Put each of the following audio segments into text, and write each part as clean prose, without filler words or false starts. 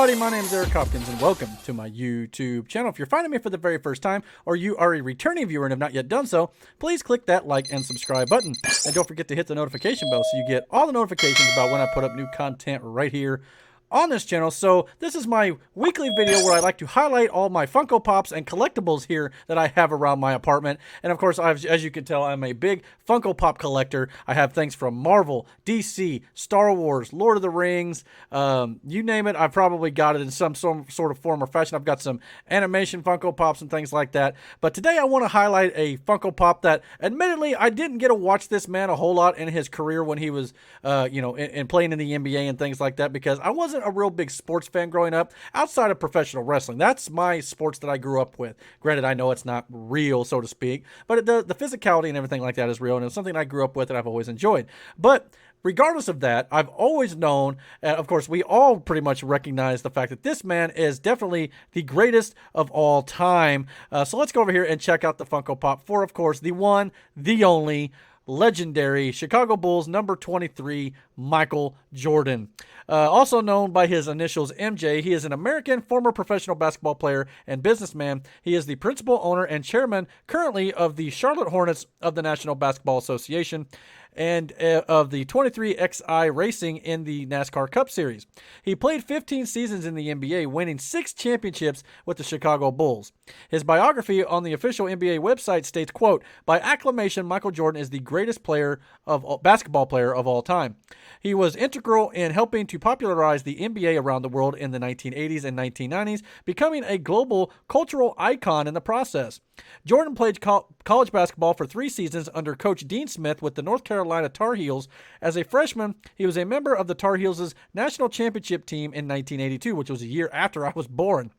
everybody, my name is Eric Hopkins and welcome to my YouTube channel. If you're finding me for the very first time or you are a returning viewer and have not yet done so, please click that like and subscribe button. And don't forget to hit the notification bell so you get all the notifications about when I put up new content right here on this channel. So this is my weekly video where I like to highlight all my Funko Pops and collectibles here that I have around my apartment. And of course, as you can tell, I'm a big Funko Pop collector. I have things from Marvel, DC, Star Wars, Lord of the Rings, you name it, I've probably got it in some sort of form or fashion. I've got some animation Funko Pops and things like that. But today I want to highlight a Funko Pop that admittedly I didn't get to watch this man a whole lot in his career when he was, in playing in the NBA and things like that, because I wasn't a real big sports fan growing up outside of professional wrestling. That's my sports that I grew up with. Granted, I know it's not real, so to speak, but the physicality and everything like that is real, and it's something I grew up with and I've always enjoyed. But regardless of that, I've always known, and of course we all pretty much recognize the fact that this man is definitely the greatest of all time. So let's go over here and check out the Funko Pop for, of course, the one, the only, legendary Chicago Bulls number 23, Michael Jordan. Also known by his initials MJ, he is an American former professional basketball player and businessman. He is the principal owner and chairman currently of the Charlotte Hornets of the National Basketball Association and of the 23XI Racing in the NASCAR Cup Series. He played 15 seasons in the NBA, winning 6 championships with the Chicago Bulls. His biography on the official NBA website states, quote, "By acclamation, Michael Jordan is the greatest basketball player of all time. He was integral in helping to popularize the NBA around the world in the 1980s and 1990s, becoming a global cultural icon in the process. Jordan played college basketball for 3 seasons under Coach Dean Smith with the North Carolina Tar Heels. As a freshman, he was a member of the Tar Heels' national championship team in 1982, which was a year after I was born.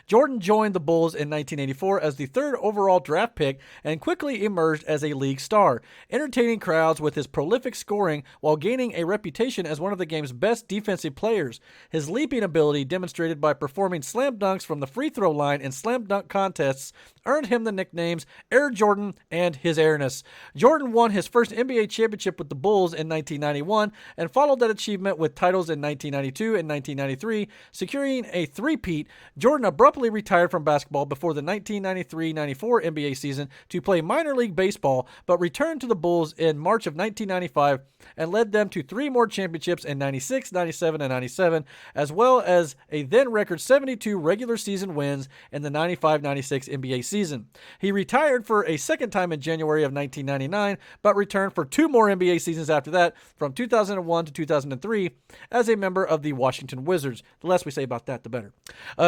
Jordan joined the Bulls in 1984 as the 3rd overall draft pick and quickly emerged as a league star, entertaining crowds with his prolific scoring while gaining a reputation as one of the game's best defensive players. His leaping ability, demonstrated by performing slam dunks from the free throw line in slam dunk contests, earned him the nicknames Air Jordan and his airness. Jordan won his first NBA championship with the Bulls in 1991 and followed that achievement with titles in 1992 and 1993, securing a three-peat. Jordan abruptly retired from basketball before the 1993-94 NBA season to play minor league baseball, but returned to the Bulls in March of 1995 and led them to 3 more championships in 96, 97, and 97, as well as a then record 72 regular season wins in the 95-96 NBA season. He retired for a second time in January of 1999, but returned for 2 more NBA seasons after that, from 2001 to 2003, as a member of the Washington Wizards. The less we say about that, the better.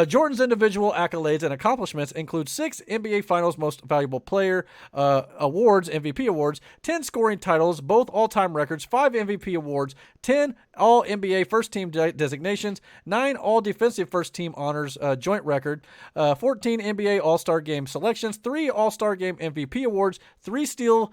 Jordan's individual accolades and accomplishments include 6 NBA Finals Most Valuable Player awards, MVP awards, 10 scoring titles, both all-time records, 5 MVP awards, 10 All-NBA First Team designations, 9 All-Defensive First Team honors, joint record, 14 NBA All-Star Game selections, 3 All-Star Game MVP awards, 3 steals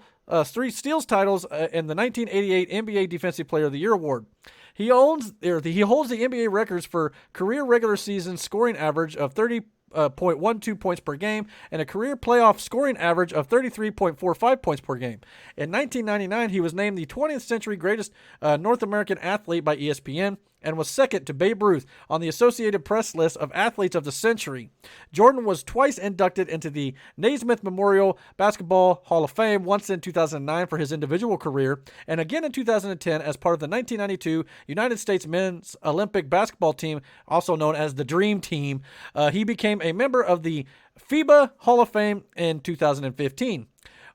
titles, and the 1988 NBA Defensive Player of the Year award. He holds the NBA records for career regular season scoring average of 30.12 points per game and a career playoff scoring average of 33.45 points per game. In 1999, he was named the 20th century greatest North American athlete by ESPN and was second to Babe Ruth on the Associated Press list of athletes of the century. Jordan was twice inducted into the Naismith Memorial Basketball Hall of Fame, once in 2009 for his individual career, and again in 2010 as part of the 1992 United States Men's Olympic Basketball Team, also known as the Dream Team. He became a member of the FIBA Hall of Fame in 2015.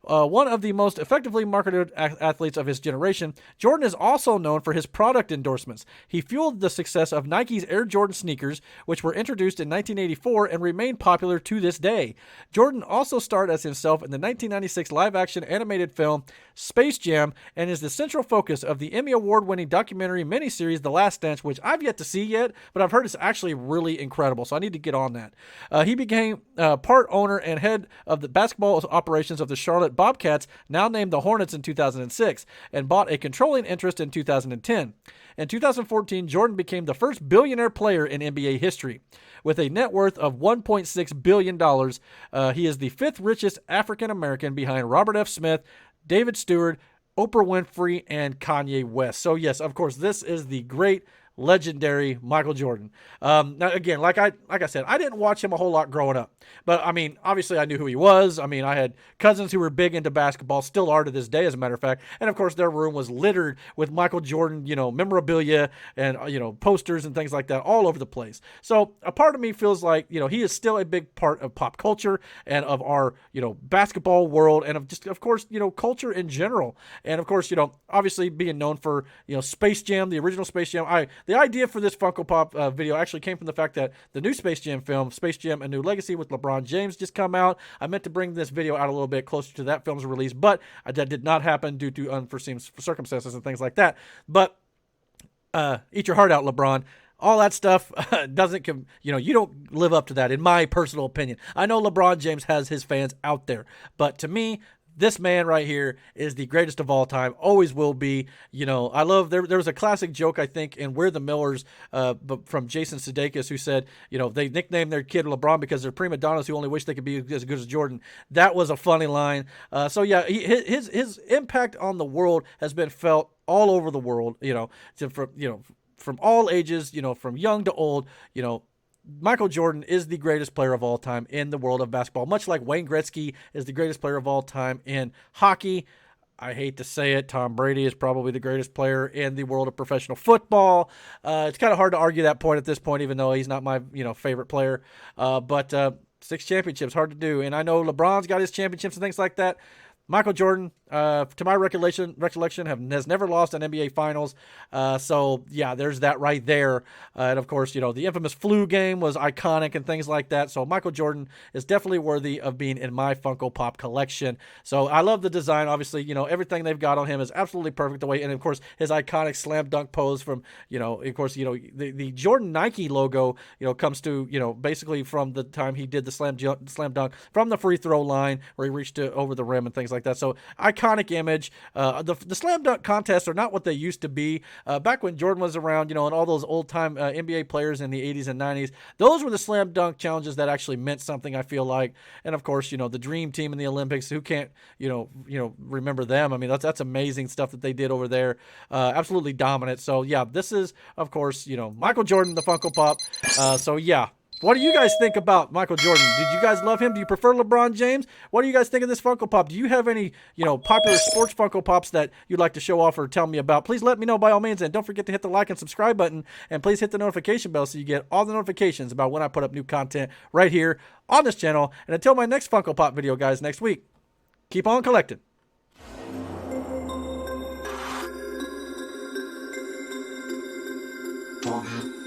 One of the most effectively marketed athletes of his generation, Jordan is also known for his product endorsements. He fueled the success of Nike's Air Jordan sneakers, which were introduced in 1984 and remain popular to this day. Jordan also starred as himself in the 1996 live-action animated film Space Jam and is the central focus of the Emmy Award-winning documentary miniseries The Last Dance, which I've yet to see yet, but I've heard it's actually really incredible, so I need to get on that. He became part owner and head of the basketball operations of the Charlotte Bobcats, now named the Hornets, in 2006, and bought a controlling interest in 2010. In 2014, Jordan became the first billionaire player in NBA history. With a net worth of $1.6 billion, he is the 5th richest African American behind Robert F. Smith, David Stewart, Oprah Winfrey, and Kanye West. So yes, of course, this is the great legendary Michael Jordan. Now again, like I said, I didn't watch him a whole lot growing up, but I mean, obviously I knew who he was. I mean, I had cousins who were big into basketball, still are to this day, as a matter of fact. And of course, their room was littered with Michael Jordan, memorabilia and posters and things like that all over the place. So a part of me feels like he is still a big part of pop culture and of our basketball world, and of course culture in general. And of course obviously being known for Space Jam, the original Space Jam. The idea for this Funko Pop video actually came from the fact that the new Space Jam film, Space Jam: A New Legacy with LeBron James, just come out. I meant to bring this video out a little bit closer to that film's release, but that did not happen due to unforeseen circumstances and things like that. But eat your heart out, LeBron. All that stuff doesn't, you don't live up to that, in my personal opinion. I know LeBron James has his fans out there, but to me, this man right here is the greatest of all time. Always will be. I love, there was a classic joke, I think, in We're the Millers from Jason Sudeikis, who said, they nicknamed their kid LeBron because they're prima donnas who only wish they could be as good as Jordan. That was a funny line. So yeah, his impact on the world has been felt all over the world, from all ages, from young to old. Michael Jordan is the greatest player of all time in the world of basketball, much like Wayne Gretzky is the greatest player of all time in hockey. I hate to say it, Tom Brady is probably the greatest player in the world of professional football. It's kind of hard to argue that point at this point, even though he's not my favorite player. But 6 championships, hard to do. And I know LeBron's got his championships and things like that. Michael Jordan, to my recollection, has never lost an NBA Finals. So, yeah, there's that right there. And, of course, the infamous flu game was iconic and things like that. So, Michael Jordan is definitely worthy of being in my Funko Pop collection. So, I love the design. Obviously, everything they've got on him is absolutely perfect the way. And, of course, his iconic slam dunk pose from, of course, the Jordan Nike logo, comes to, basically from the time he did the slam dunk from the free throw line where he reached over the rim and things like that. So iconic image. The slam dunk contests are not what they used to be. Back when Jordan was around, and all those old time NBA players in the 80s and 90s, those were the slam dunk challenges that actually meant something, I feel like. And of course, the Dream Team in the Olympics, who can't, remember them? I mean, that's amazing stuff that they did over there. Absolutely dominant. So yeah, this is, of course, Michael Jordan, the Funko Pop. So yeah. What do you guys think about Michael Jordan? Did you guys love him? Do you prefer LeBron James? What do you guys think of this Funko Pop? Do you have any, popular sports Funko Pops that you'd like to show off or tell me about? Please let me know by all means. And don't forget to hit the like and subscribe button. And please hit the notification bell so you get all the notifications about when I put up new content right here on this channel. And until my next Funko Pop video, guys, next week, keep on collecting. Target.